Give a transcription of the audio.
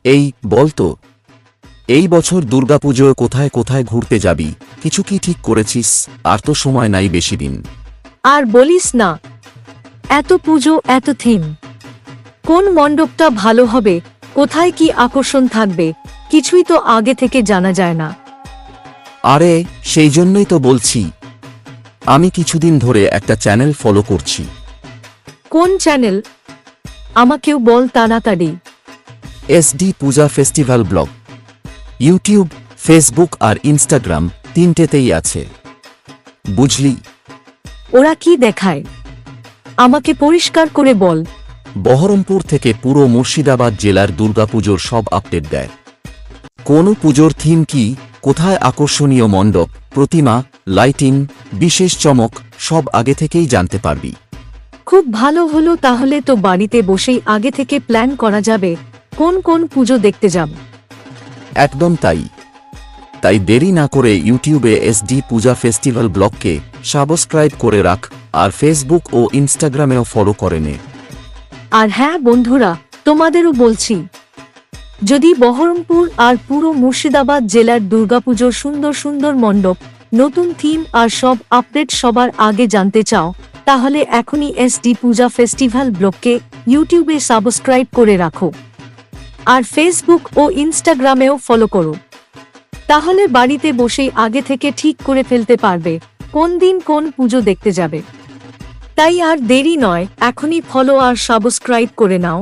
এই বলতো, এই বছর দুর্গাপুজোয় কোথায় কোথায় ঘুরতে যাবি? কিছু কি ঠিক করেছিস? আর তো সময় নাই বেশি দিন। আর বলিস না, এত পুজো, এত থিম, কোন মণ্ডপটা ভালো হবে, কোথায় কি আকর্ষণ থাকবে, কিছুই তো আগে থেকে জানা যায় না। আরে সেই জন্যই তো বলছি, আমি কিছুদিন ধরে একটা চ্যানেল ফলো করছি। কোন চ্যানেল? আমাকেও বল তাড়াতাড়ি। SD পূজা ফেস্টিভ্যাল ব্লগ। ইউটিউব, ফেসবুক আর ইনস্টাগ্রাম তিনটেতেই আছে, বুঝলি? ওরা কি দেখায় আমাকে পরিষ্কার করে বল। বহরমপুর থেকে পুরো মুর্শিদাবাদ জেলার দুর্গাপুজোর সব আপডেট দেয়। কোন পুজোর থিম কি, কোথায় আকর্ষণীয় মণ্ডপ, প্রতিমা, লাইটিং, বিশেষ চমক, সব আগে থেকেই জানতে পারবি। খুব ভালো হলো, তাহলে তো বাড়িতে বসেই আগে থেকে প্ল্যান করা যাবে কোন কোন পুজো দেখতে যাব। একদম তাই। তাই দেরি না করে ইউটিউবে SD পূজা ফেস্টিভ্যাল ব্লগকে সাবস্ক্রাইব করে রাখ, আর ফেসবুক ও ইনস্টাগ্রামেও ফলো করে নে। আর হ্যাঁ বন্ধুরা, তোমাদেরও বলছি, যদি বহরমপুর আর পুরো মুর্শিদাবাদ জেলার দুর্গাপুজোর সুন্দর সুন্দর মণ্ডপ, নতুন থিম আর সব আপডেট সবার আগে জানতে চাও, তাহলে এখনই SD পূজা ফেস্টিভ্যাল ব্লগকে ইউটিউবে সাবস্ক্রাইব করে রাখো, আর ফেসবুক ও ইনস্টাগ্রামেও ফলো করো। তাহলে বাড়িতে বসেই আগে থেকে ঠিক করে ফেলতে পারবে কোন দিন কোন পুজো দেখতে যাবে। তাই আর দেরি নয়, এখনই ফলো আর সাবস্ক্রাইব করে নাও।